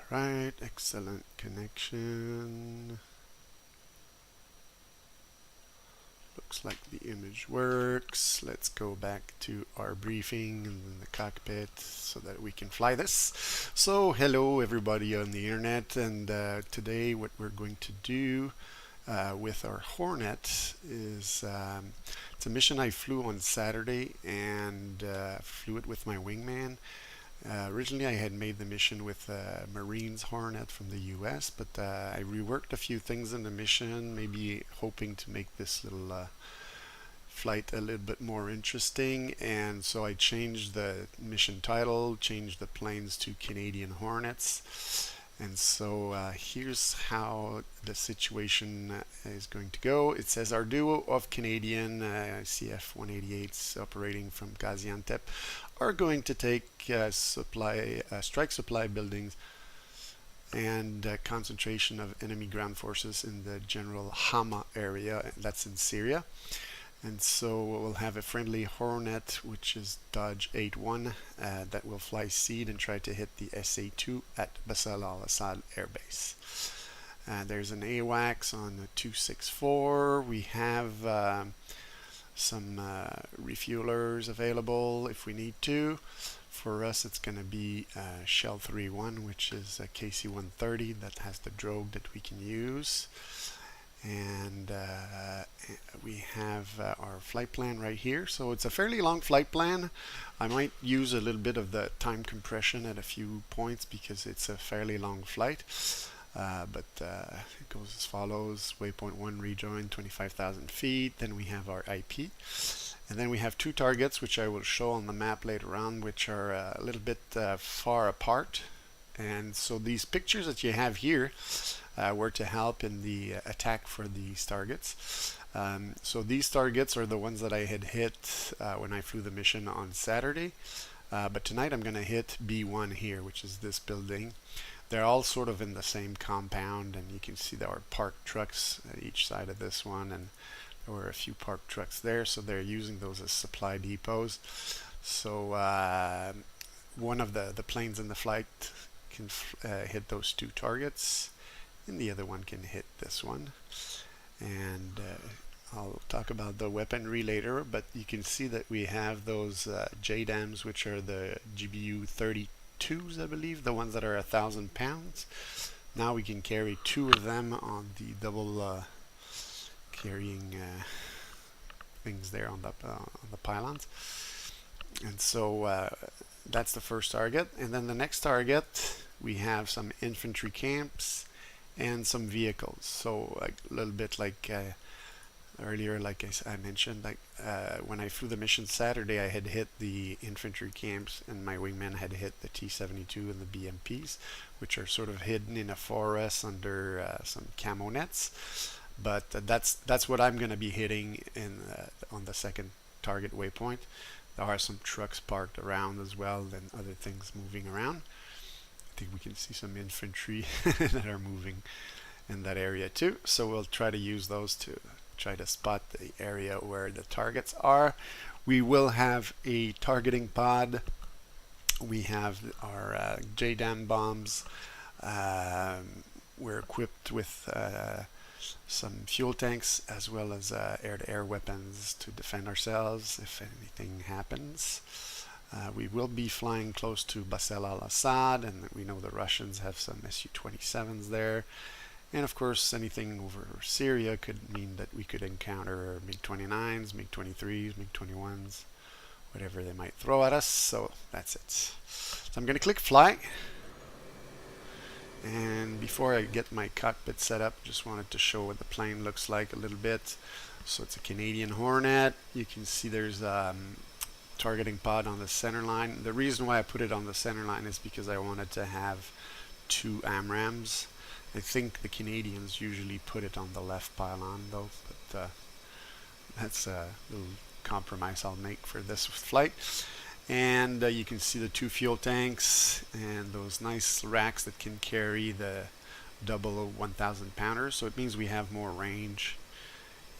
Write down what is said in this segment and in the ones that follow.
Right, excellent connection. Looks like the image works. Let's go back to our briefing in the cockpit so that we can fly this. So hello everybody on the internet, and today what we're going to do with our Hornet is it's a mission I flew on Saturday, and flew it with my wingman. Originally I had made the mission with Marines Hornet from the US, but I reworked a few things in the mission, maybe hoping to make this little flight a little bit more interesting, and so I changed the mission title, changed the planes to Canadian Hornets. And so here's how the situation is going to go. It says our duo of Canadian CF-188s operating from Gaziantep are going to take strike supply buildings and concentration of enemy ground forces in the general Hama area, that's in Syria. And so we'll have a friendly Hornet, which is Dodge 8-1, that will fly seed and try to hit the SA-2 at Bashar al-Assad Air Base. There's an AWACS on the 264. We have some refuelers available if we need to. For us, it's going to be Shell 3-1, which is a KC-130 that has the drogue that we can use. And we have our flight plan right here. So it's a fairly long flight plan. I might use a little bit of the time compression at a few points because it's a fairly long flight. But it goes as follows: waypoint 1 rejoin 25,000 feet. Then we have our IP. And then we have two targets, which I will show on the map later on, which are a little bit far apart. And so these pictures that you have here were to help in the attack for these targets. So these targets are the ones that I had hit when I flew the mission on Saturday. But tonight I'm going to hit B1 here, which is this building. They're all sort of in the same compound, and you can see there are parked trucks at each side of this one, and there were a few parked trucks there, so they're using those as supply depots. So one of the planes in the flight can hit those two targets, and the other one can hit this one. And I'll talk about the weaponry later, but you can see that we have those JDAMs, which are the GBU 32s, I believe, the ones that are 1,000 pounds. Now we can carry two of them on the double carrying things there on the pylons. And so that's the first target. And then the next target, we have some infantry camps and some vehicles. So a little bit like earlier, like I mentioned, like when I flew the mission Saturday, I had hit the infantry camps, and my wingman had hit the T-72 and the BMPs, which are sort of hidden in a forest under some camo nets. But that's what I'm going to be hitting in on the second target waypoint. There are some trucks parked around as well, and other things moving around. I think we can see some infantry that are moving in that area too. So we'll try to use those to try to spot the area where the targets are. We will have a targeting pod. We have our JDAM bombs. We're equipped with some fuel tanks as well as air-to-air weapons to defend ourselves if anything happens. We will be flying close to Bashar al-Assad, and we know the Russians have some Su-27s there. And of course, anything over Syria could mean that we could encounter MiG-29s, MiG-23s, MiG-21s, whatever they might throw at us. So that's it. So I'm going to click fly. And before I get my cockpit set up, just wanted to show what the plane looks like a little bit. So it's a Canadian Hornet. You can see there's targeting pod on the center line. The reason why I put it on the center line is because I wanted to have two AMRAAMs. I think the Canadians usually put it on the left pylon though, but that's a little compromise I'll make for this flight. And you can see the two fuel tanks and those nice racks that can carry the double 1,000 pounders, so it means we have more range.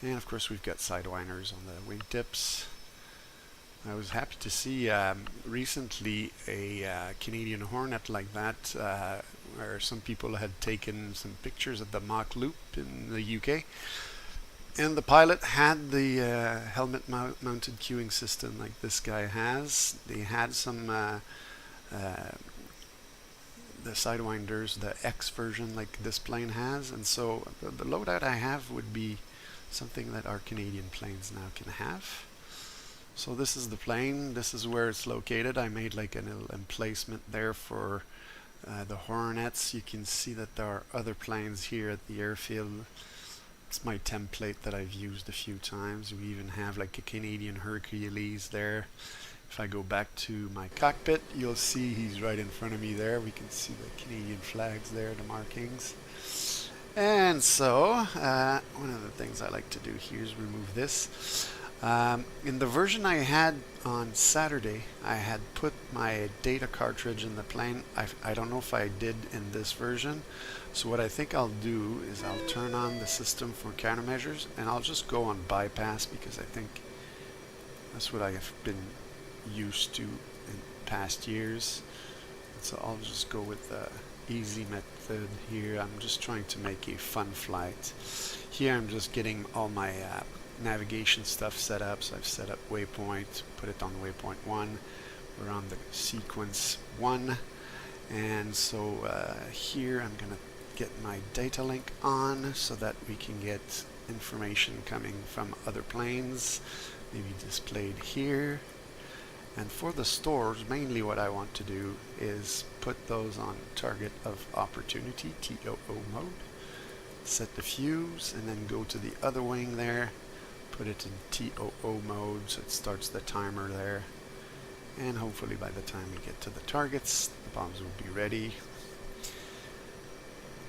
And of course we've got sidewinders on the wingtips. I was happy to see recently a Canadian Hornet like that or some people had taken some pictures at the mock loop in the UK. And the pilot had the helmet mounted queuing system like this guy has. They had some the sidewinders, the X version like this plane has, and so the loadout I have would be something that our Canadian planes now can have. So this is the plane, this is where it's located. I made like an emplacement there for the Hornets. You can see that there are other planes here at the airfield. It's my template that I've used a few times. We even have like a Canadian Hercules there. If I go back to my cockpit, you'll see he's right in front of me there. We can see the Canadian flags there, the markings. And so, one of the things I like to do here is remove this. In the version I had on Saturday, I had put my data cartridge in the plane. I don't know if I did in this version. So what I think I'll do is I'll turn on the system for countermeasures, and I'll just go on bypass because I think that's what I have been used to in past years. So I'll just go with the easy method here. I'm just trying to make a fun flight. Here I'm just getting all my navigation stuff set up. So I've set up waypoint, put it on waypoint 1. We're on the sequence 1. And so here I'm going to get my data link on so that we can get information coming from other planes, maybe displayed here. And for the stores, mainly what I want to do is put those on target of opportunity, TOO mode, set the fuse, and then go to the other wing there, put it in TOO mode so it starts the timer there. And hopefully by the time we get to the targets, the bombs will be ready.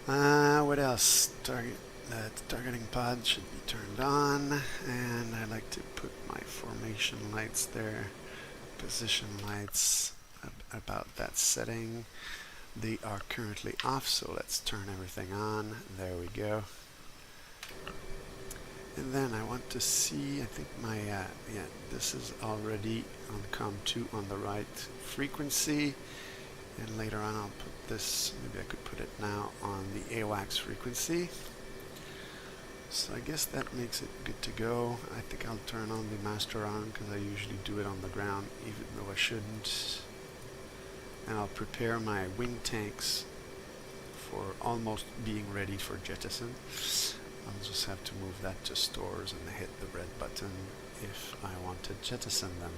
What else? Targeting pod should be turned on, and I like to put my formation lights there, position lights about that setting. They are currently off, so let's turn everything on. There we go. And then I want to see, I think my, yeah, this is already on COM2 on the right frequency. And later on I'll put this, maybe I could put it now on the AWACS frequency. So I guess that makes it good to go. I think I'll turn on the master on because I usually do it on the ground even though I shouldn't. And I'll prepare my wing tanks for almost being ready for jettison. I'll just have to move that to stores and hit the red button if I want to jettison them.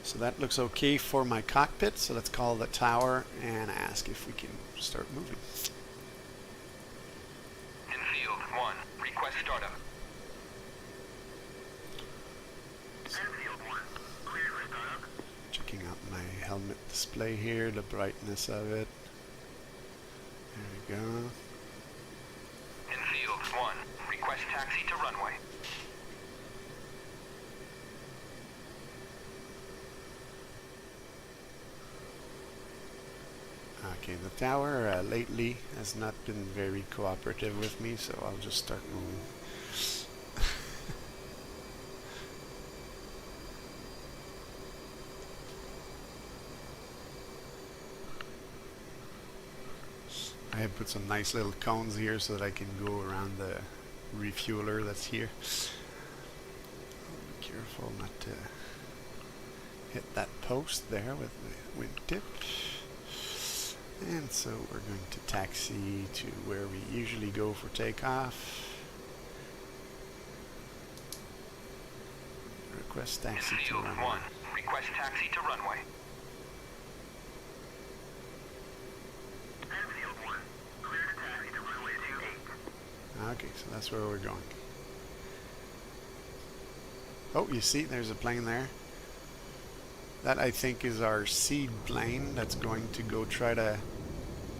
So that looks okay for my cockpit, so let's call the tower and ask if we can start moving. In field 1, request startup. In field 1, clear for startup. Checking out my helmet display here, the brightness of it. There we go. In field 1, request taxi to runway. Okay, the tower lately has not been very cooperative with me, so I'll just start moving. I have put some nice little cones here so that I can go around the refueler that's here. Be careful not to hit that post there with the wingtip. And so we're going to taxi to where we usually go for takeoff. Request taxi to runway. Field 1, request taxi to runway. Field 1, clear to taxi to runway 28. Okay, so that's where we're going. Oh, you see, there's a plane there. That I think is our seed plane that's going to go try to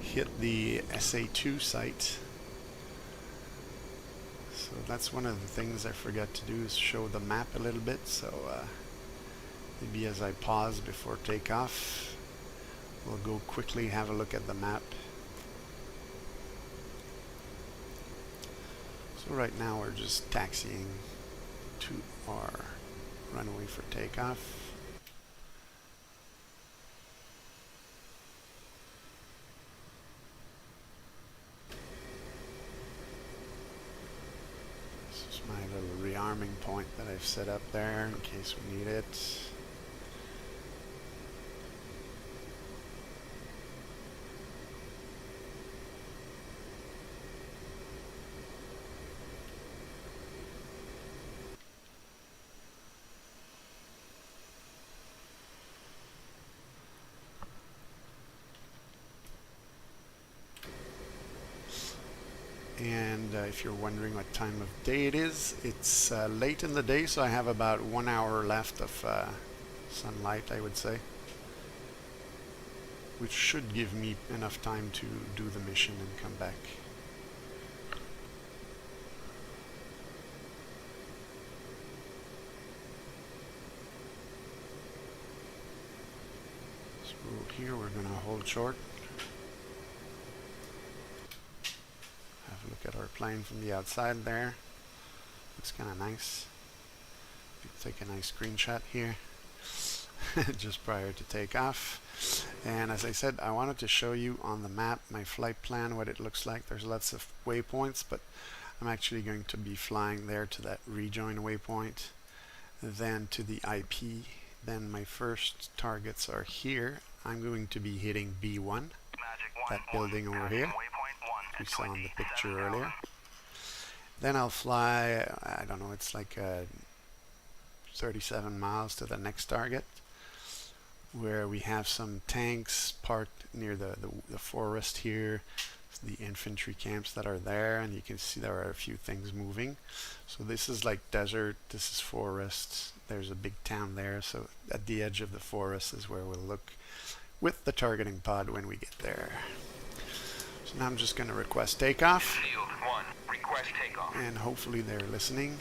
hit the SA2 site. So that's one of the things I forgot to do is show the map a little bit. So maybe as I pause before takeoff, we'll go quickly have a look at the map. So right now we're just taxiing to our runway for takeoff. There's my little rearming point that I've set up there in case we need it. And if you're wondering what time of day it is, it's late in the day, so I have about 1 hour left of sunlight, I would say, which should give me enough time to do the mission and come back. So here we're going to hold short. Look at our plane from the outside there. Looks kind of nice. Take a nice screenshot here just prior to takeoff. And as I said, I wanted to show you on the map my flight plan, what it looks like. There's lots of waypoints, but I'm actually going to be flying there to that rejoin waypoint, then to the IP. Then my first targets are here. I'm going to be hitting B1, that building over here we saw in the picture earlier. Then I'll fly, I don't know, it's like 37 miles to the next target, where we have some tanks parked near the forest here, the infantry camps that are there, and you can see there are a few things moving. So this is like desert, this is forest, there's a big town there, so at the edge of the forest is where we'll look with the targeting pod when we get there. So now I'm just going to request takeoff. Field 1, request takeoff. And hopefully they're listening.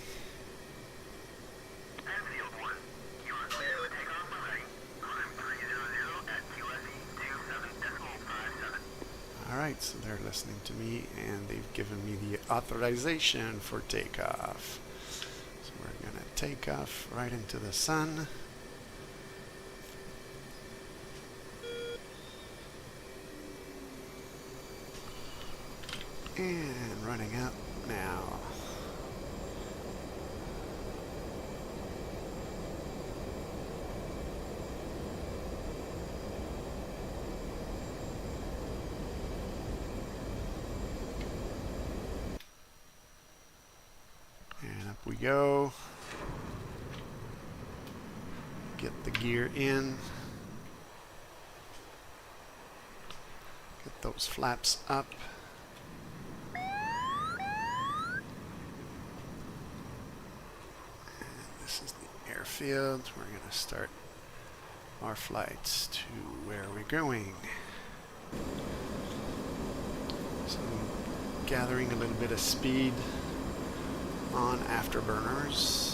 Field 1, you are clear to takeoff already. Climb 300 at QSE 27.57. Alright, so they're listening to me and they've given me the authorization for takeoff. So we're going to take off right into the sun. And running up now. And up we go. Get the gear in. Get those flaps up. Field. We're going to start our flights to where we're going. So gathering a little bit of speed on afterburners.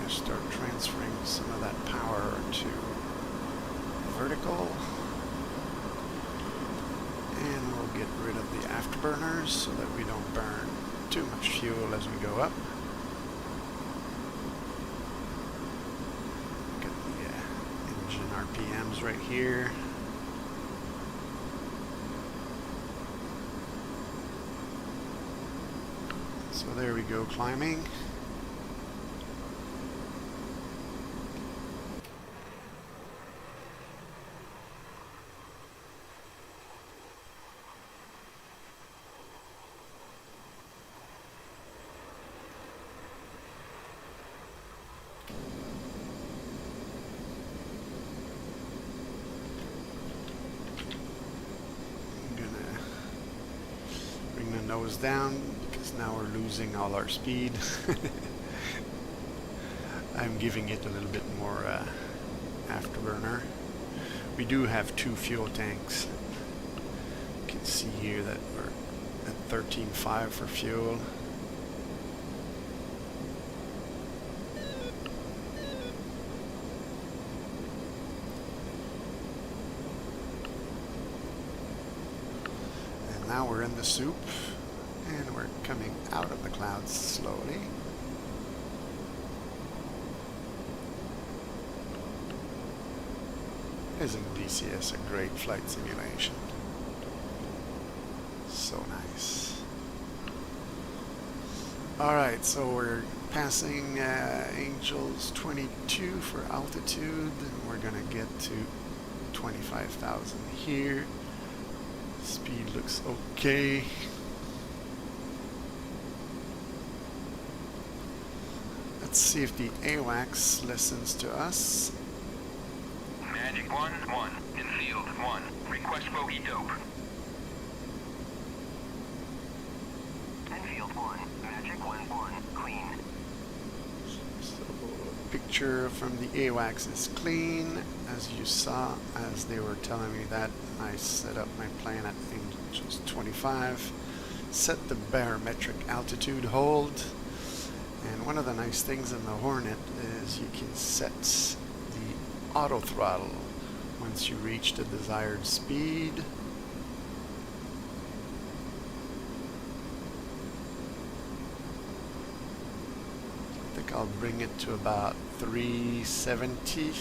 Start transferring some of that power to vertical, and we'll get rid of the afterburners so that we don't burn too much fuel as we go up. Get the engine RPMs right here. So there we go, climbing. Nose down because now we're losing all our speed. I'm giving it a little bit more afterburner. We do have 2 fuel tanks. You can see here that we're at 13.5 for fuel. And now we're in the soup. And we're coming out of the clouds slowly. Isn't DCS a great flight simulation? So nice. Alright, so we're passing Angels 22 for altitude, and we're gonna get to 25,000 here. Speed looks okay. Let's see if the AWACS listens to us. Magic 1-1, in field 1, request bogey dope. Infield 1, Magic 1-1, clean. So, picture from the AWACS is clean. As you saw, as they were telling me that, I set up my plane at Angels 25, set the barometric altitude hold, and one of the nice things in the Hornet is you can set the auto throttle once you reach the desired speed. I think I'll bring it to about 370,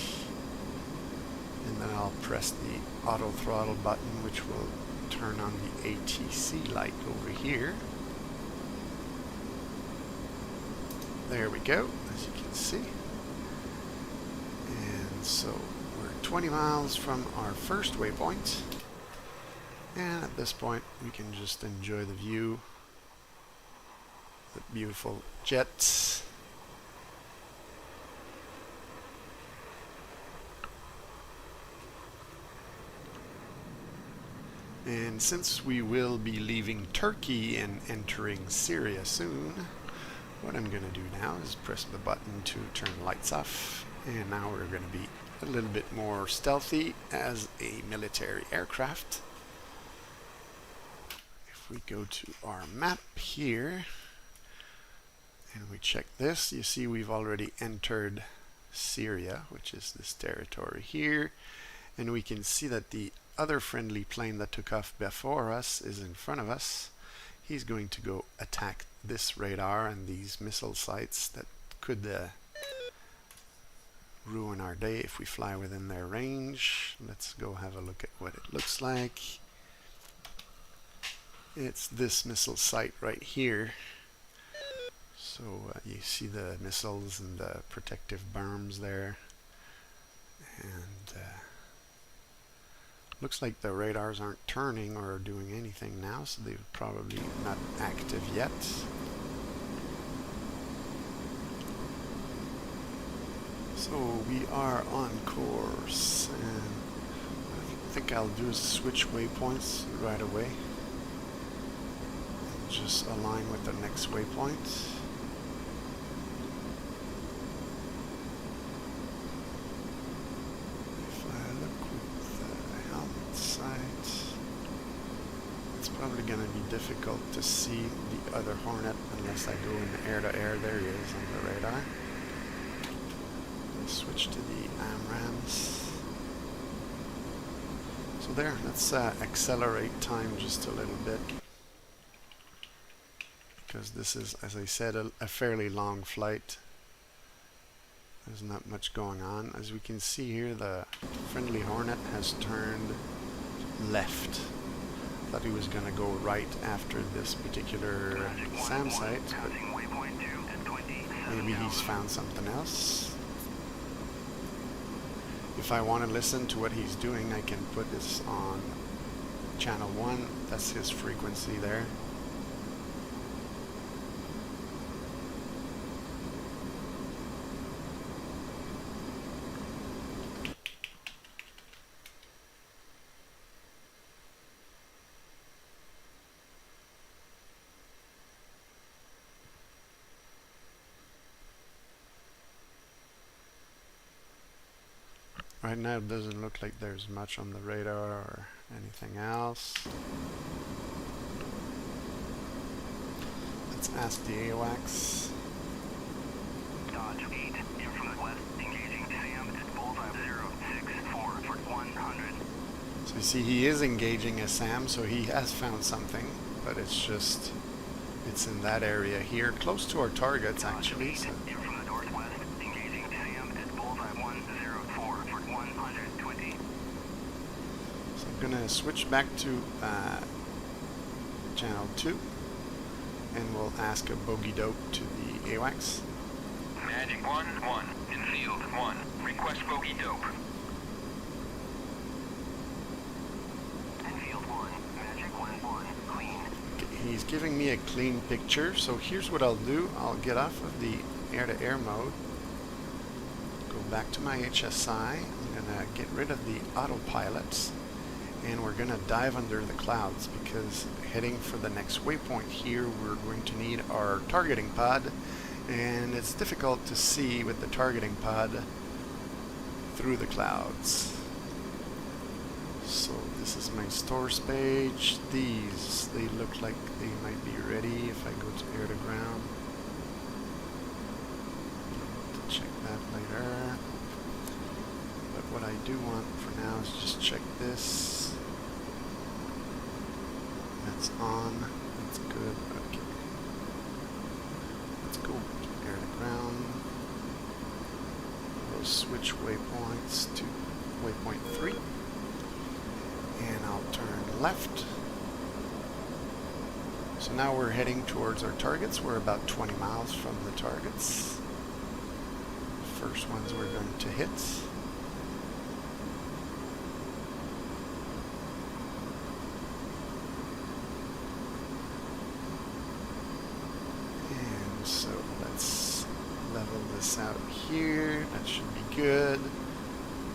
and then I'll press the auto throttle button, which will turn on the ATC light over here. There we go, as you can see. And so we're 20 miles from our first waypoint, and at this point we can just enjoy the view, the beautiful jets. And since we will be leaving Turkey and entering Syria soon, what I'm going to do now is press the button to turn lights off, and now we're going to be a little bit more stealthy as a military aircraft. If we go to our map here and we check this, you see we've already entered Syria, which is this territory here, and we can see that the other friendly plane that took off before us is in front of us. He's going to go attack this radar and these missile sites that could ruin our day if we fly within their range. Let's go have a look at what it looks like. It's this missile site right here. So you see the missiles and the protective berms there, and looks like the radars aren't turning or doing anything now, so they're probably not active yet. So we are on course, and I think I'll do is switch waypoints right away and just align with the next waypoint. Probably going to be difficult to see the other Hornet unless I go in air-to-air. There he is on the radar. Let's switch to the AMRAAMs. So there, let's accelerate time just a little bit, because this is, as I said, a fairly long flight. There's not much going on. As we can see here, the friendly Hornet has turned left. Thought he was going to go right after this particular SAM site, but maybe he's found something else. If I want to listen to what he's doing, I can put this on channel 1. That's his frequency there. Right now it doesn't look like there's much on the radar or anything else. Let's ask the AWACS. Dodge 8, infrared west, engaging SAM at bullseye 064 for 100. So you see he is engaging a SAM, so he has found something, but it's just, it's in that area here, close to our targets actually. So. From the northwest, engaging SAM at bullseye 104 for 120. gonna switch back to channel 2, and we'll ask a bogey dope to the AWACS. Magic 1-1, in field 1. Request bogey dope. In field 1, Magic 1-1, clean. Okay, he's giving me a clean picture, so here's what I'll do. I'll get off of the air-to-air mode, go back to my HSI, I'm gonna get rid of the autopilots, and we're gonna dive under the clouds, because heading for the next waypoint here, we're going to need our targeting pod, and it's difficult to see with the targeting pod through the clouds. So this is my stores page. These, they look like they might be ready if I go to air to ground. To check that later. But what I do want for now is just check this. That's on. That's good. Okay. Let's go to air to ground. We'll switch waypoints to waypoint 3. And I'll turn left. So now we're heading towards our targets. We're about 20 miles from the targets. First ones we're going to hit. And so let's level this out here. That should be good.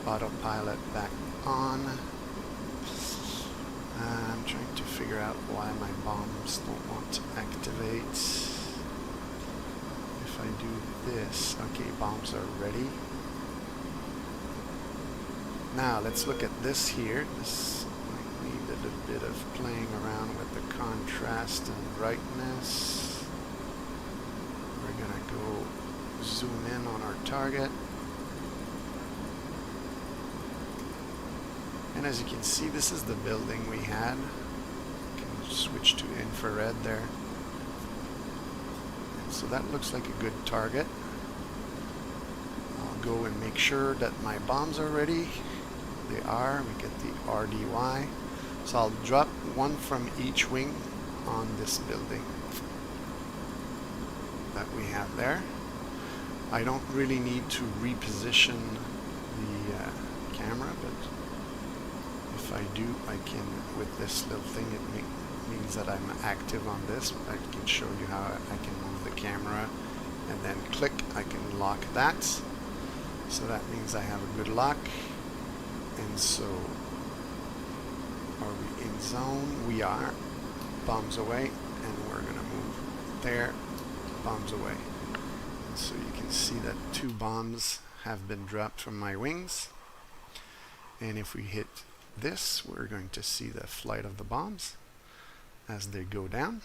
Autopilot back on. I'm trying to figure out why my bombs don't want to activate. If I do this, okay, bombs are ready. Now let's look at this here. This might need a little bit of playing around with the contrast and brightness. We're gonna go zoom in on our target. And as you can see, this is the building we had. Can switch to infrared there. And so that looks like a good target. I'll go and make sure that my bombs are ready. They are. We get the RDY. So I'll drop one from each wing on this building that we have there. I don't really need to reposition the camera, but if I do, I can, with this little thing, it means that I'm active on this. I can show you how I can move the camera and then click, I can lock that. So that means I have a good lock. And so, are we in zone? We are. Bombs away, and we're gonna move there, bombs away. And so you can see that 2 bombs have been dropped from my wings. And if we hit this, we're going to see the flight of the bombs as they go down.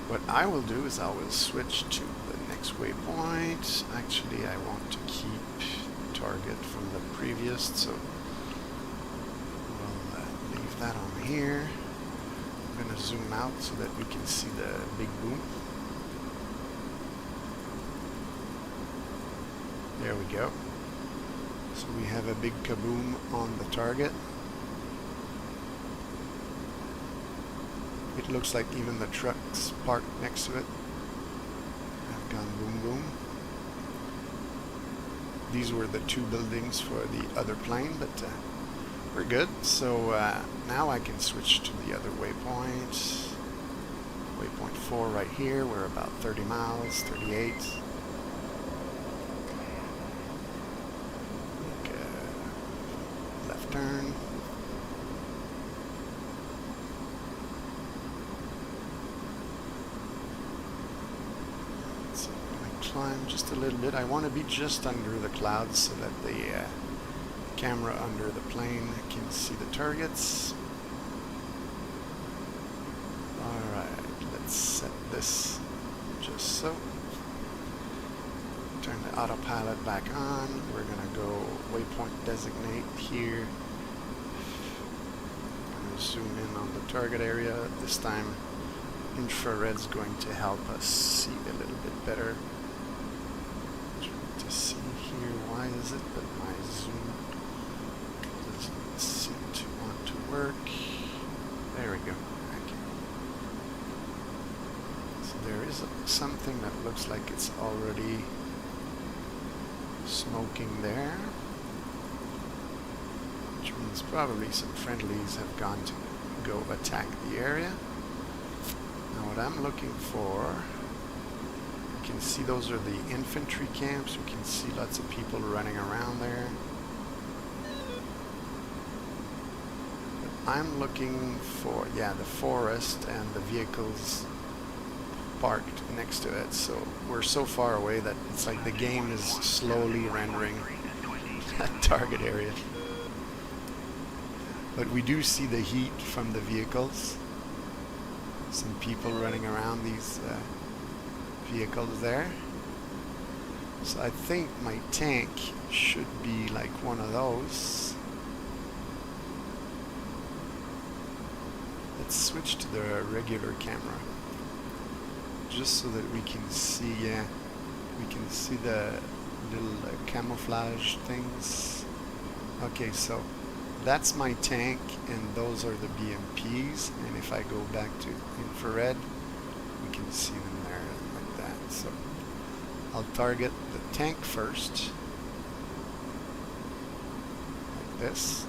What I will do is I will switch to the next waypoint. Actually, I want to keep target from the previous, so we'll leave that on here. I'm going to zoom out so that we can see the big boom. There we go. So we have a big kaboom on the target. It looks like even the trucks parked next to it have gone boom boom. These were the 2 buildings for the other plane, but we're good. So now I can switch to the other waypoint. Waypoint 4 right here. We're about 30 miles, 38. Make a left turn. Climb just a little bit. I want to be just under the clouds so that the camera under the plane can see the targets. Alright, let's set this just so. Turn the autopilot back on. We're going to go waypoint designate here. I'm going to zoom in on the target area. This time infrared's going to help us see a little bit better. See here, why is it that my zoom doesn't seem to want to work. There we go. Okay. So there is something that looks like it's already smoking there, which means probably some friendlies have gone to go attack the area. Now what I'm looking for, you can see those are the infantry camps. You can see lots of people running around there. But I'm looking for, yeah, the forest and the vehicles parked next to it. So we're so far away that it's like the game is slowly rendering that target area. But we do see the heat from the vehicles. Some people running around these vehicles there. So I think my tank should be like one of those. Let's switch to the regular camera, just so that we can see, yeah, we can see the little camouflage things. Okay, so that's my tank, and those are the BMPs, and if I go back to infrared, we can see them there like that. So I'll target the tank first, like this,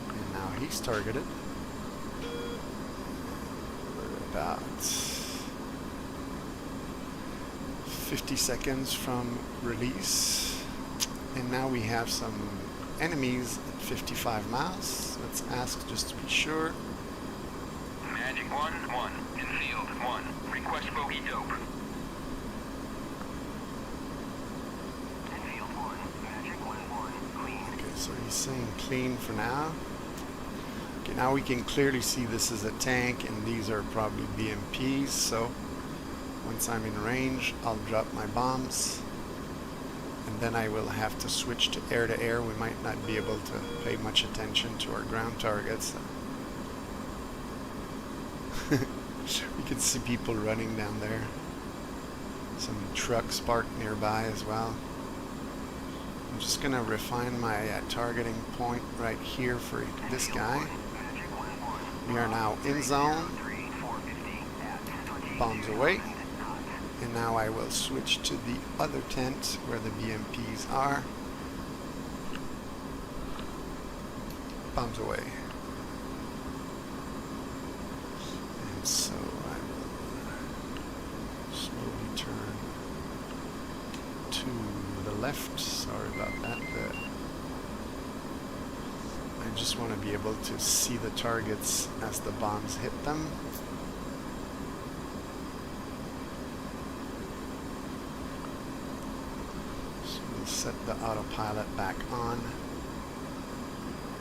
and now he's targeted. We're about 50 seconds from release, and now we have some enemies at 55 miles. Let's ask just to be sure. Magic 1-1, in field 1, request bogey dope. In field 1, Magic 1-1, clean. Okay, so he's saying clean for now. Okay, now we can clearly see this is a tank, and these are probably BMPs, so once I'm in range, I'll drop my bombs. And then I will have to switch to air. We might not be able to pay much attention to our ground targets. We can see people running down there. Some trucks parked nearby as well. I'm just going to refine my targeting point right here for this guy. We are now in zone. Bombs away. And now I will switch to the other tent where the BMPs are. Bombs away. And so I will slowly turn to the left. Sorry about that. I just want to be able to see the targets as the bombs hit them. Set the autopilot back on.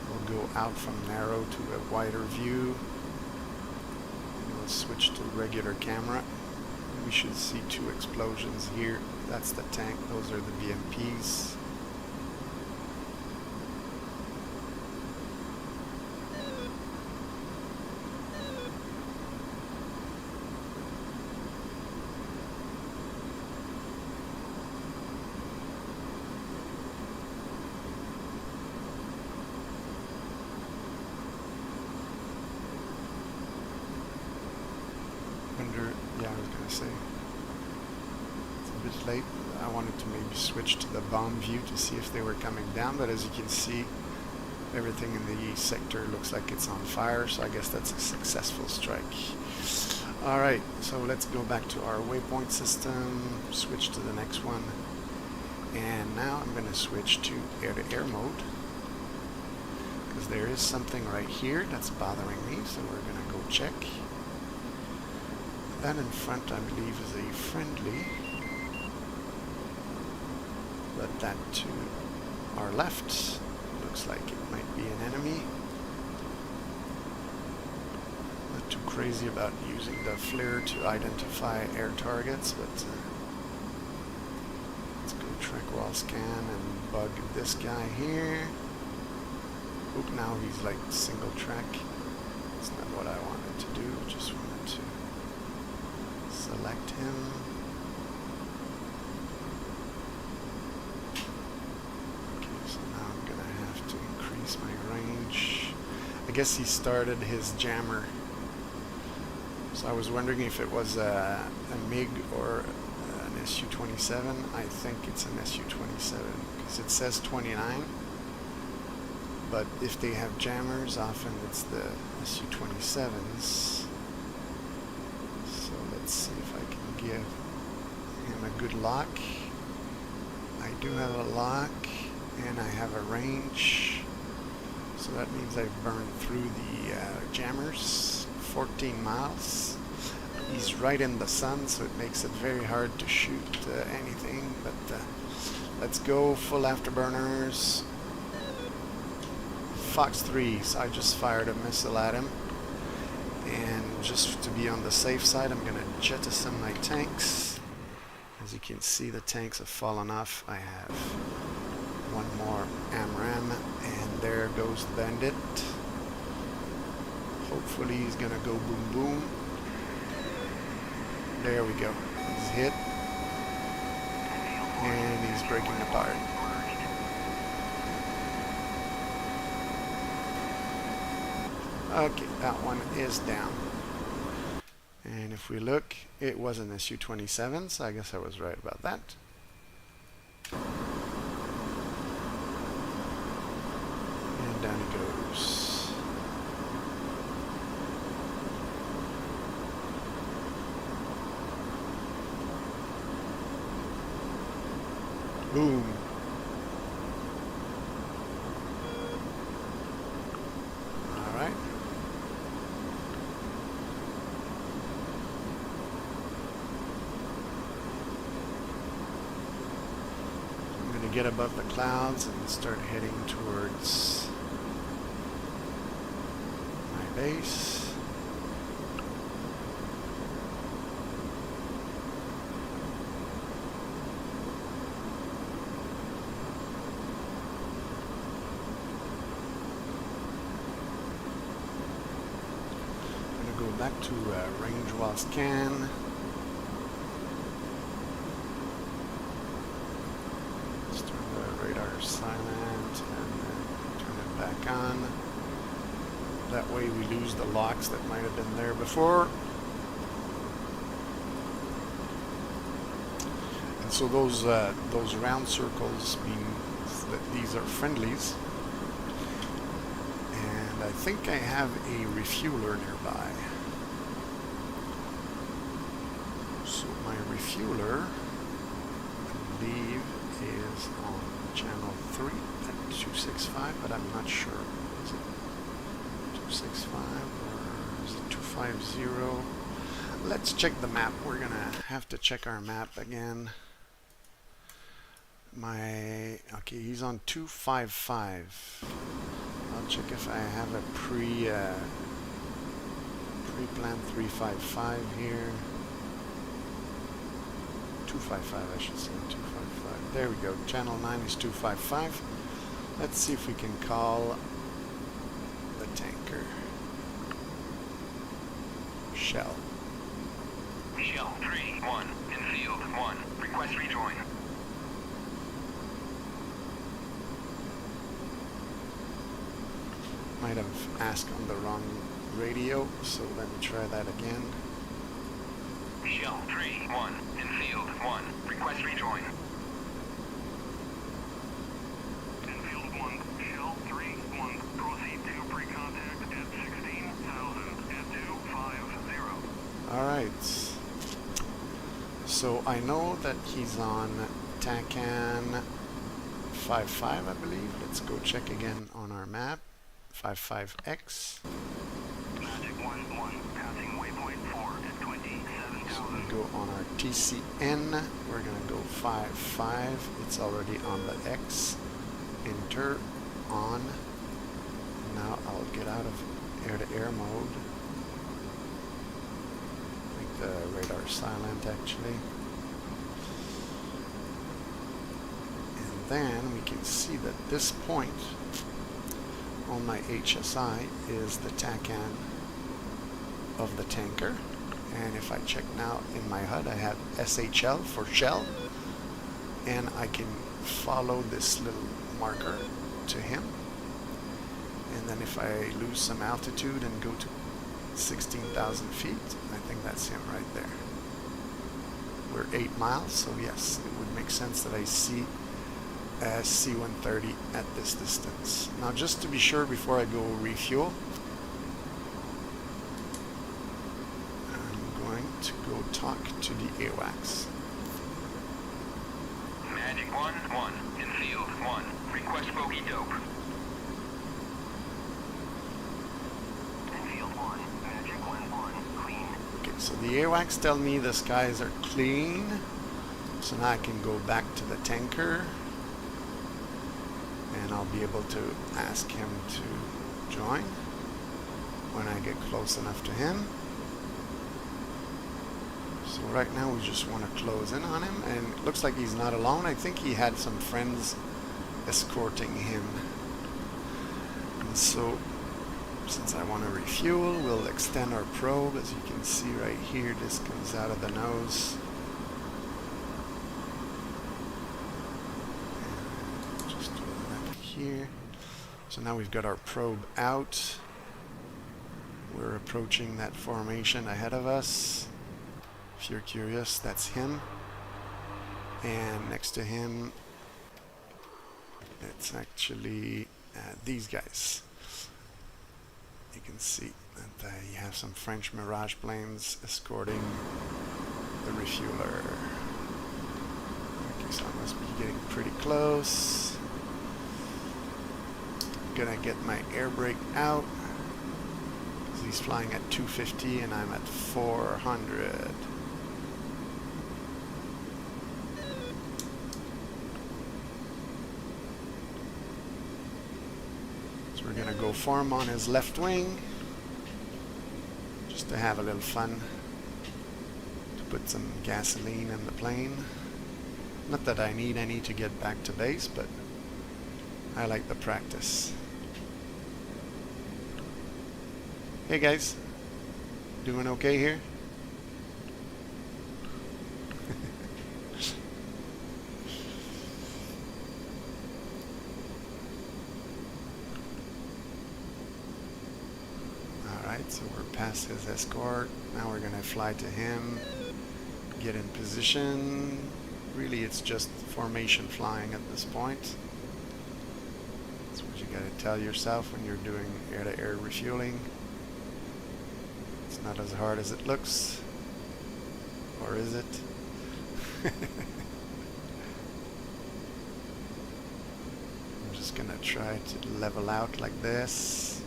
We'll go out from narrow to a wider view. And we'll switch to regular camera. We should see 2 explosions here. That's the tank. Those are the BMPs. Yeah, I was going to say, it's a bit late. I wanted to maybe switch to the bomb view to see if they were coming down, but as you can see, everything in the sector looks like it's on fire, so I guess that's a successful strike. Alright, so let's go back to our waypoint system, switch to the next one, and now I'm going to switch to air-to-air mode, because there is something right here that's bothering me, so we're going to go check. That in front, I believe, is a friendly, but that to our left looks like it might be an enemy. Not too crazy about using the flare to identify air targets, but let's go track wall scan and bug this guy here. Oop, now he's like single track. That's not what I wanted to do, just wanted to select him. Okay, so now I'm gonna have to increase my range. I guess he started his jammer. So I was wondering if it was a MiG or an Su-27. I think it's an Su-27 because it says 29. But if they have jammers, often it's the Su-27s. So let's see if I can give him a good lock. I do have a lock and I have a range. So that means I've burned through the jammers. 14 miles. He's right in the sun, so it makes it very hard to shoot anything. But let's go full afterburners. Fox 3, so I just fired a missile at him. And just to be on the safe side, I'm going to jettison my tanks. As you can see, the tanks have fallen off. I have one more AMRAAM, and there goes the bandit. Hopefully he's going to go boom boom. There we go. He's hit. And he's breaking apart. Okay, that one is down. And if we look, it was an Su-27, so I guess I was right about that. And down he goes. Boom. Alright. I'm going to get above the clouds and start heading towards my base. Go back to range while scan. Let's turn the radar silent and then turn it back on. That way we lose the locks that might have been there before. And so those round circles mean that these are friendlies. And I think I have a refueler nearby. So my refueler, I believe, is on channel 3 at 265, but I'm not sure. Is it 265 or is it 250? Let's check the map. We're gonna have to check our map again. Okay, he's on 255. I'll check if I have a pre-planned 355 here. 255, I should say, 255. There we go. Channel 9 is 255. Let's see if we can call the tanker. Shell. Shell 3-1 in field 1. Request rejoin. Might have asked on the wrong radio, so let me try that again. Shell 3-1 in field 1. Request rejoin. In field 1, Shell 3-1. Proceed to pre-contact at 16,000 at 250. Alright. So I know that he's on TACAN 55, I believe. Let's go check again on our map. 55X. Magic 1-1, passing waypoint 4 at 27,000. So we go on our TCN. We're going to go 55. It's already on the X. Enter. On. Now I'll get out of air-to-air mode. Make the radar silent, actually. And then we can see that this point on my HSI is the TACAN of the tanker. And if I check now in my HUD, I have SHL for shell, and I can follow this little marker to him. And then if I lose some altitude and go to 16,000 feet, I think that's him right there. We're 8 miles, so yes, it would make sense that I see a C-130 at this distance. Now, just to be sure before I go refuel, I'm going to go talk to the AWACS. Magic 1-1, in field 1. Request bogey dope. In field 1, Magic 1-1, clean. Okay, so the AWACS tell me the skies are clean. So now I can go back to the tanker. And I'll be able to ask him to join when I get close enough to him. So right now we just want to close in on him, and it looks like he's not alone. I think he had some friends escorting him. And so since I want to refuel, we'll extend our probe. As you can see right here, this comes out of the nose. Here. So now we've got our probe out. We're approaching that formation ahead of us. If you're curious, that's him. And next to him, it's actually these guys. You can see that you have some French Mirage planes escorting the refueler. Okay, so I must be getting pretty close. Gonna get my air brake out because he's flying at 250 and I'm at 400. So we're gonna go form on his left wing just to have a little fun, to put some gasoline in the plane. Not that I need any to get back to base, but I like the practice. Hey guys, doing okay here? Alright, so we're past his escort. Now we're gonna fly to him, get in position. Really, it's just formation flying at this point. That's what you gotta tell yourself when you're doing air-to-air refueling. It's not as hard as it looks. Or is it? I'm just gonna try to level out like this.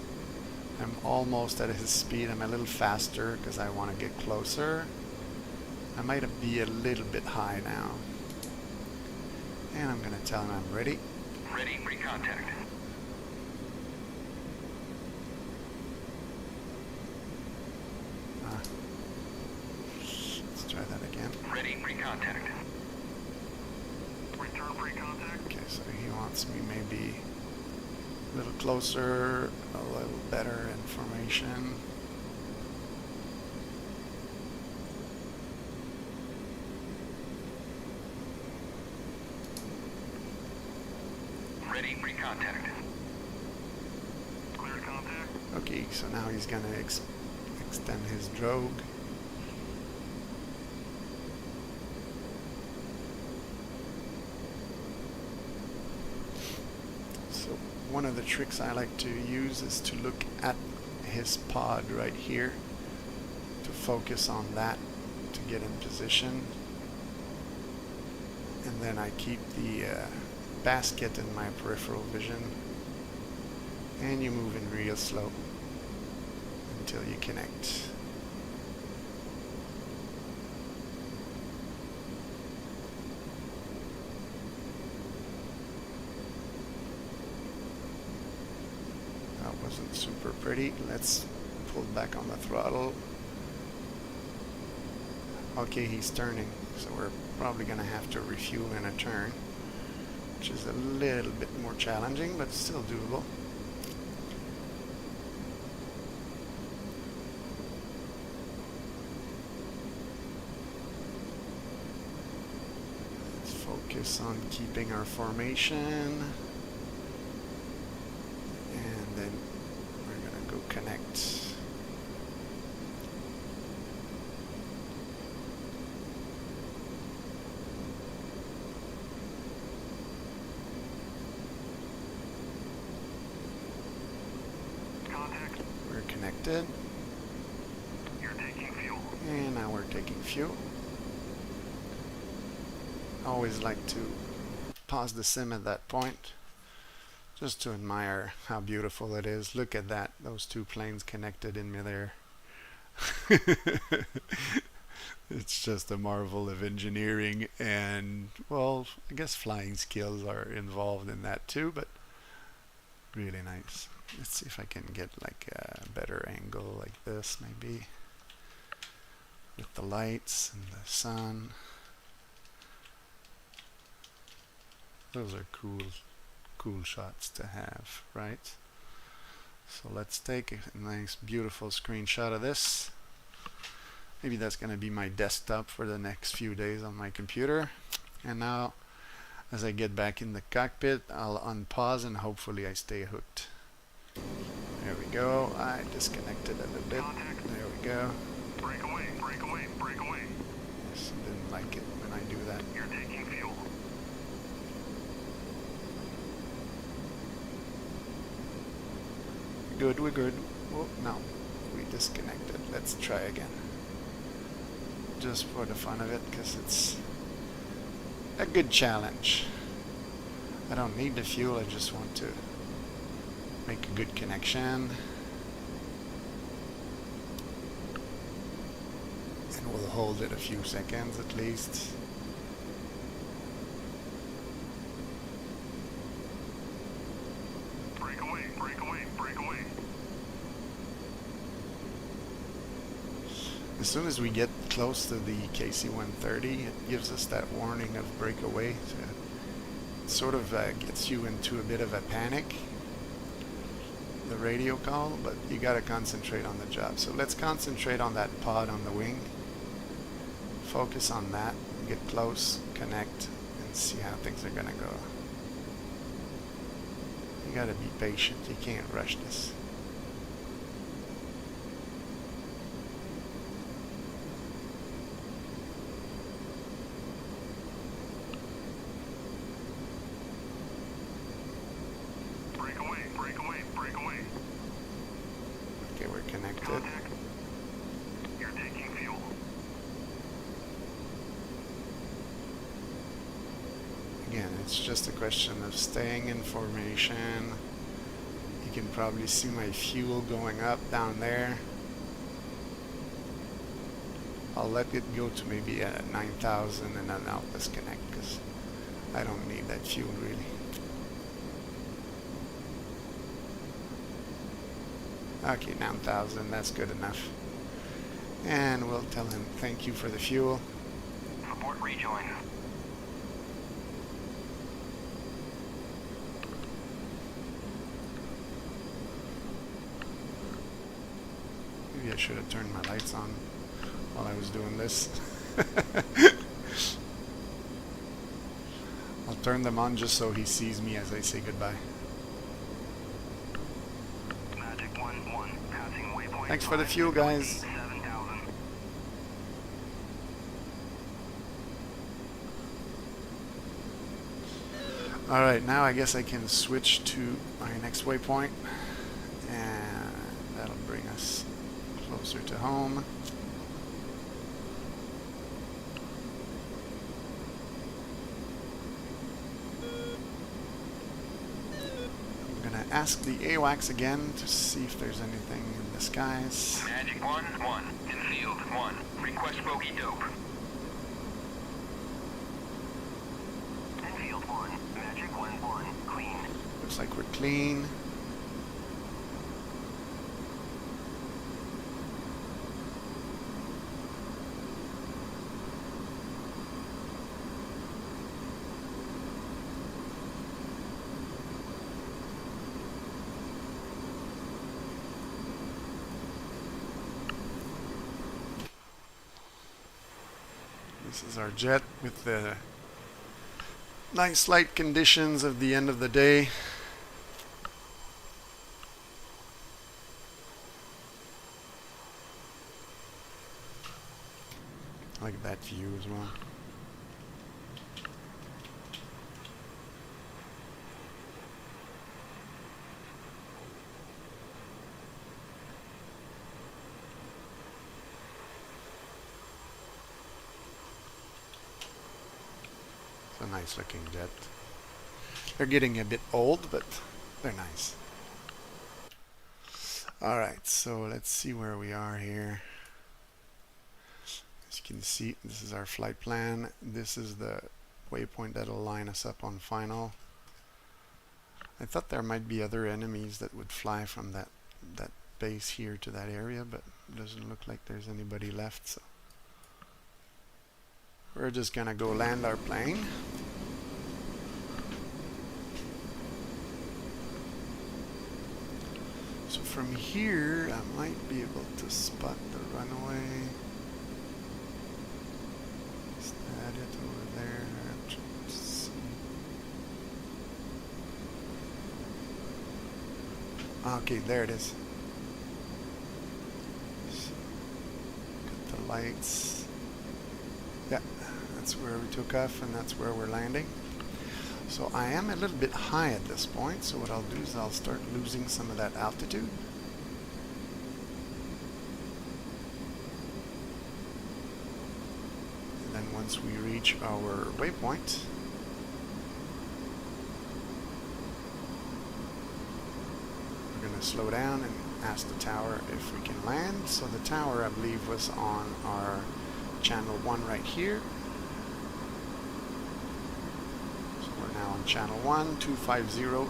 I'm almost at his speed. I'm a little faster because I want to get closer. I might be a little bit high now. And I'm gonna tell him I'm ready. Ready, pre-contact. Let's try that again. Ready, pre-contact. Return pre-contact. Okay, so he wants me maybe a little closer, a little better information. Ready, pre-contact. Clear contact. Okay, so now he's gonna extend his drogue. So one of the tricks I like to use is to look at his pod right here, to focus on that to get in position, and then I keep the basket in my peripheral vision, and you move in real slow until you connect. That wasn't super pretty. Let's pull back on the throttle. Okay, he's turning, so we're probably gonna have to refuel in a turn, which is a little bit more challenging, but still doable. Let's focus on keeping our formation, and then connected. You're taking fuel. And now we're taking fuel. I always like to pause the sim at that point just to admire how beautiful it is. Look at that, those two planes connected in midair. It's just a marvel of engineering, and well, I guess flying skills are involved in that too, but really nice. Let's see if I can get like a better angle like this, maybe with the lights and the sun. Those are cool shots to have, right? So let's take a nice beautiful screenshot of this. Maybe that's going to be my desktop for the next few days on my computer. And now, as I get back in the cockpit, I'll unpause and hopefully I stay hooked. There we go. I disconnected a little bit. There we go. Break away, break away, break away. Yes, didn't like it when I do that. You're taking fuel. Good, we're good. Oh, no. We disconnected. Let's try again. Just for the fun of it, because it's a good challenge. I don't need the fuel, I just want to make a good connection. And we'll hold it a few seconds at least. Break away, break away, break away. As soon as we get close to the KC-130, it gives us that warning of breakaway. So it sort of gets you into a bit of a panic, the radio call, but you got to concentrate on the job. So let's concentrate on that pod on the wing. Focus on that, get close, connect, and see how things are going to go. You got to be patient, you can't rush this. Okay, we're connected. Contact. You're taking fuel. Again, it's just a question of staying in formation. You can probably see my fuel going up down there. I'll let it go to maybe 9,000 and then I'll disconnect because I don't need that fuel really. Okay, 9,000, that's good enough. And we'll tell him thank you for the fuel. Report rejoin. Maybe I should have turned my lights on while I was doing this. I'll turn them on just so he sees me as I say goodbye. Magic 1-1, passing waypoint. Thanks for the fuel, guys. 7,000. Alright, now I guess I can switch to my next waypoint. And that'll bring us closer to home. I'm gonna ask the AWACS again to see if there's anything in the skies. Magic 1-1, in field 1. Request bogey dope. In field 1, Magic 1-1, clean. Looks like we're clean. This is our jet with the nice light conditions of the end of the day. I like that view as well. It's a nice looking jet. They're getting a bit old, but they're nice. Alright, so let's see where we are here. As you can see, this is our flight plan. This is the waypoint that'll line us up on final. I thought there might be other enemies that would fly from that base here to that area, but it doesn't look like there's anybody left, so we're just gonna go land our plane. So from here I might be able to spot the runway. Is that it over there? Let's see. Okay, there it is. Got the lights. Yeah, that's where we took off and that's where we're landing. So I am a little bit high at this point, so what I'll do is I'll start losing some of that altitude. And then once we reach our waypoint, we're going to slow down and ask the tower if we can land. So the tower, I believe, was on our channel 1 right here. Now on channel 1, 250.100.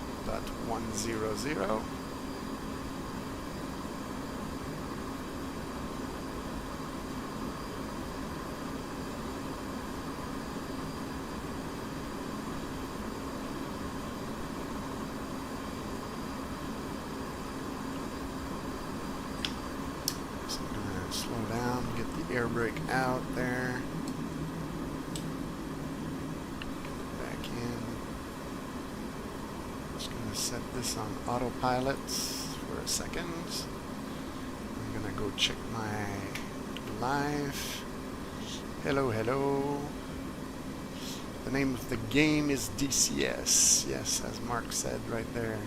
So I'm going to slow down, get the air brake out there. Set this on autopilot for a second. I'm gonna go check my live. Hello, hello. The name of the game is DCS. Yes, as Mark said right there.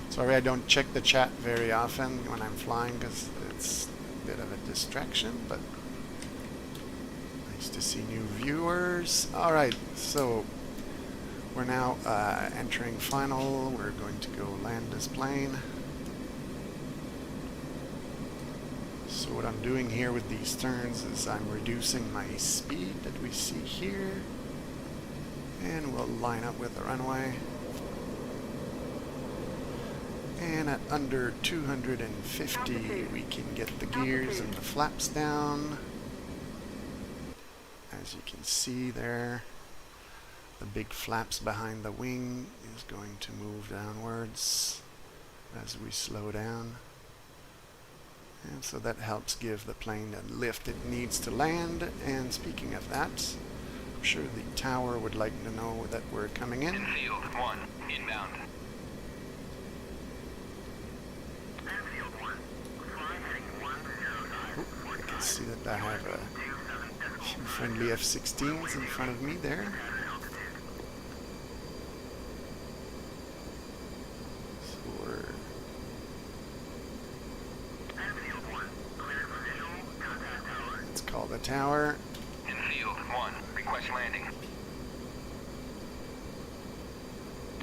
Sorry, I don't check the chat very often when I'm flying because it's a bit of a distraction, but nice to see new viewers. Alright, so we're now entering final. We're going to go land this plane. So what I'm doing here with these turns is I'm reducing my speed that we see here. And we'll line up with the runway. And at under 250 we can get the gears and the flaps down. As you can see there, the big flaps behind the wing is going to move downwards as we slow down. And so that helps give the plane the lift it needs to land. And speaking of that, I'm sure the tower would like to know that we're coming in. Field 1, inbound. Field 1, fly heading 105. Oh, I can see that I have a few friendly F-16s in front of me there. Call the tower. In field 1, request landing.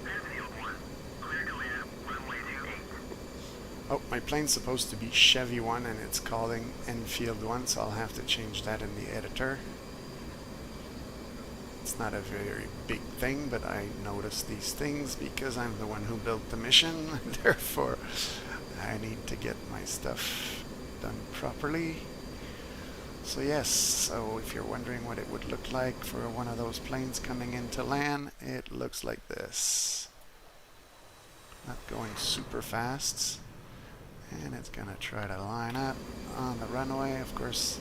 Field 1, clear to land, runway 28. Oh, my plane's supposed to be Chevy 1 and it's calling Enfield 1, so I'll have to change that in the editor. It's not a very big thing, but I notice these things because I'm the one who built the mission. Therefore, I need to get my stuff done properly. So yes, so if you're wondering what it would look like for one of those planes coming into land, it looks like this. Not going super fast. And it's gonna try to line up on the runway. Of course,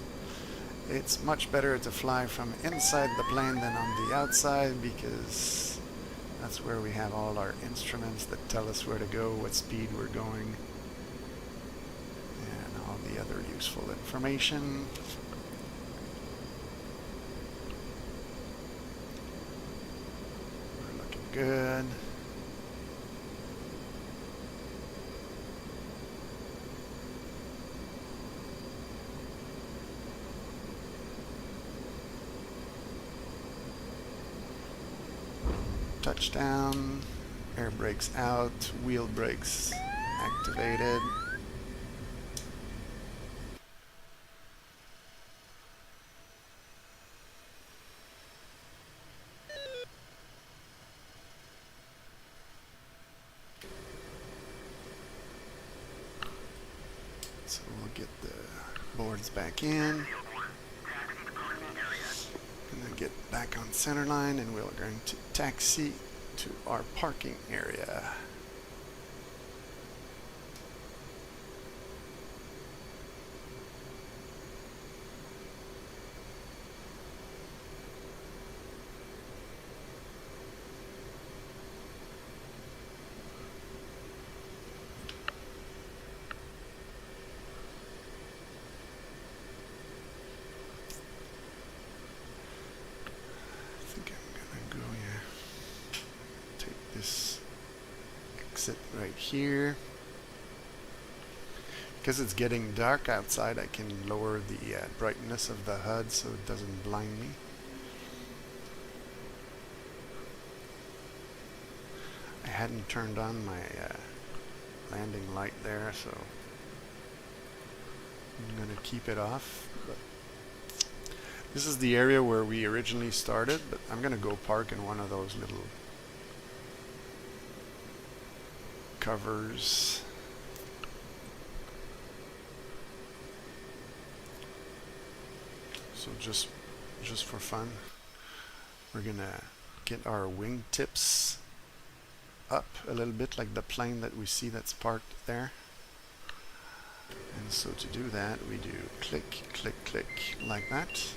it's much better to fly from inside the plane than on the outside because that's where we have all our instruments that tell us where to go, what speed we're going, and all the other useful information. Good. touchdown, air brakes out, wheel brakes activated. So we'll get the boards back in. And then get back on center line, and we're going to taxi to our parking area. This exit right here. Because it's getting dark outside, I can lower the brightness of the HUD so it doesn't blind me. I hadn't turned on my landing light there, so I'm going to keep it off. But this is the area where we originally started, but I'm going to go park in one of those little covers. So just for fun, we're gonna get our wing tips up a little bit, like the plane that we see that's parked there. And so to do that, we do click, click, click like that.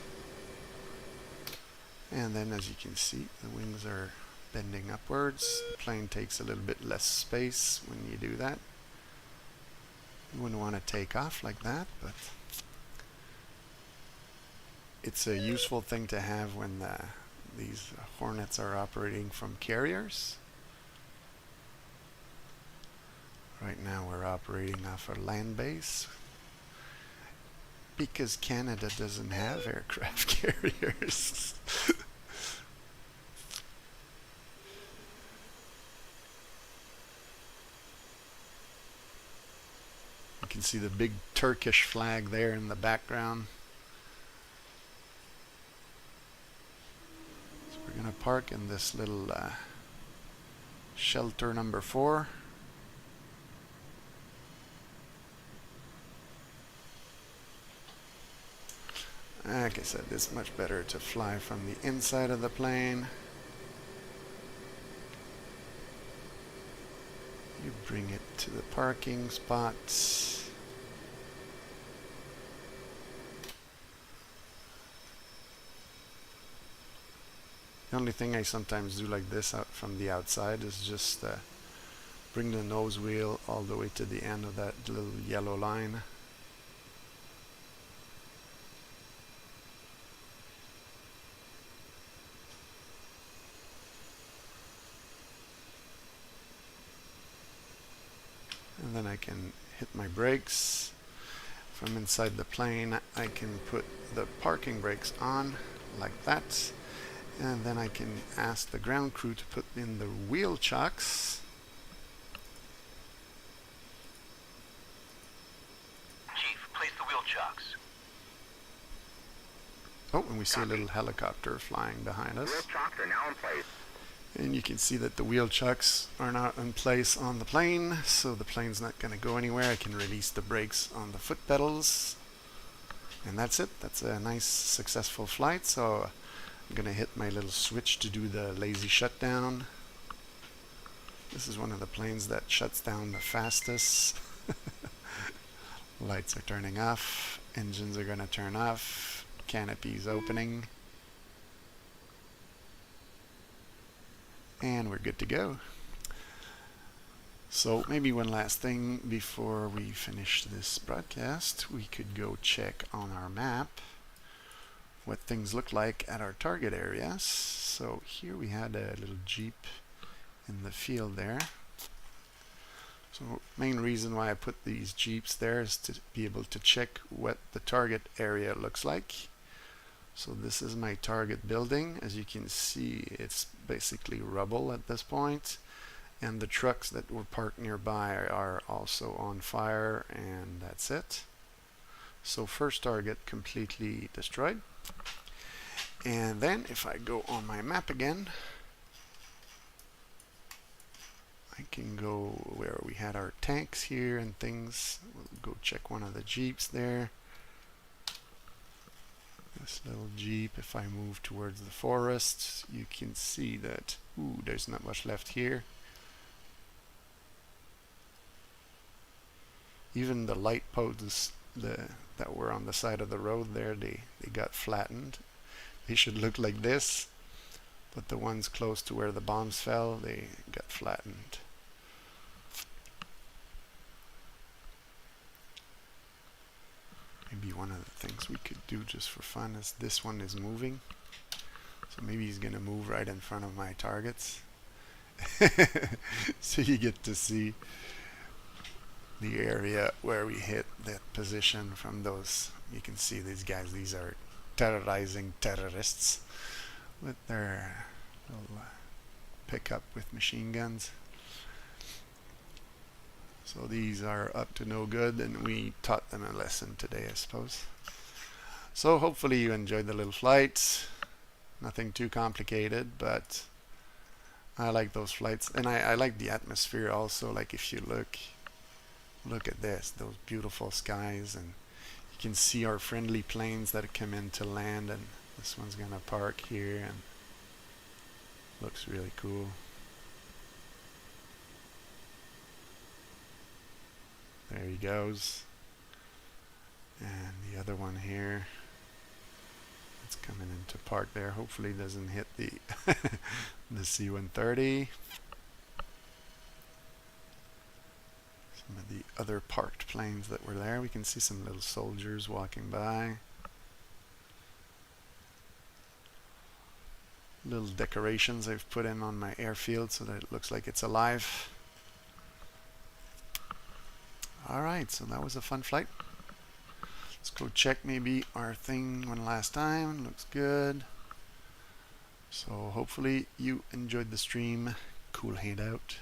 And then, as you can see, the wings are bending upwards. The plane takes a little bit less space when you do that. You wouldn't want to take off like that, but it's a useful thing to have when these Hornets are operating from carriers. Right now we're operating off a land base because Canada doesn't have aircraft carriers. You can see the big Turkish flag there in the background. So we're going to park in this little shelter number 4. Like I said, it's much better to fly from the inside of the plane. You bring it to the parking spots. The only thing I sometimes do like this out from the outside is just bring the nose wheel all the way to the end of that little yellow line. And then I can hit my brakes. From inside the plane, I can put the parking brakes on like that. And then I can ask the ground crew to put in the wheel chocks. Chief, place the wheel chocks. Oh, and we see a little helicopter flying behind us. Wheel chocks are now in place. And you can see that the wheel chucks are not in place on the plane, so the plane's not going to go anywhere. I can release the brakes on the foot pedals. And that's it. That's a nice, successful flight. So I'm going to hit my little switch to do the lazy shutdown. This is one of the planes that shuts down the fastest. Lights are turning off. Engines are going to turn off. Canopy's opening. And we're good to go. So maybe one last thing before we finish this broadcast, we could go check on our map what things look like at our target areas. So here we had a little Jeep in the field there. So main reason why I put these Jeeps there is to be able to check what the target area looks like. So this is my target building. As you can see, it's basically rubble at this point, and the trucks that were parked nearby are also on fire, and that's it. So first target completely destroyed. And then if I go on my map again, I can go where we had our tanks here and things. We'll go check one of the Jeeps there. This little Jeep, if I move towards the forest, you can see that, ooh, there's not much left here. Even the light posts that were on the side of the road there, they got flattened. They should look like this, but the ones close to where the bombs fell, they got flattened. Maybe one of the things we could do just for fun is this one is moving. So maybe he's going to move right in front of my targets. So you get to see the area where we hit that position from those. You can see these guys, these are terrorizing terrorists with their little pickup with machine guns. So these are up to no good, and we taught them a lesson today, I suppose. So hopefully you enjoyed the little flights. Nothing too complicated, but I like those flights, and I like the atmosphere also. Like if you look at this, those beautiful skies, and you can see our friendly planes that come in to land, and this one's gonna park here, and looks really cool. There he goes. And the other one here, it's coming into park there. Hopefully it doesn't hit the the C-130. Some of the other parked planes that were there. We can see some little soldiers walking by. Little decorations I've put in on my airfield so that it looks like it's alive. Alright, so that was a fun flight. Let's go check maybe our thing one last time. Looks good. So hopefully you enjoyed the stream. Cool handout.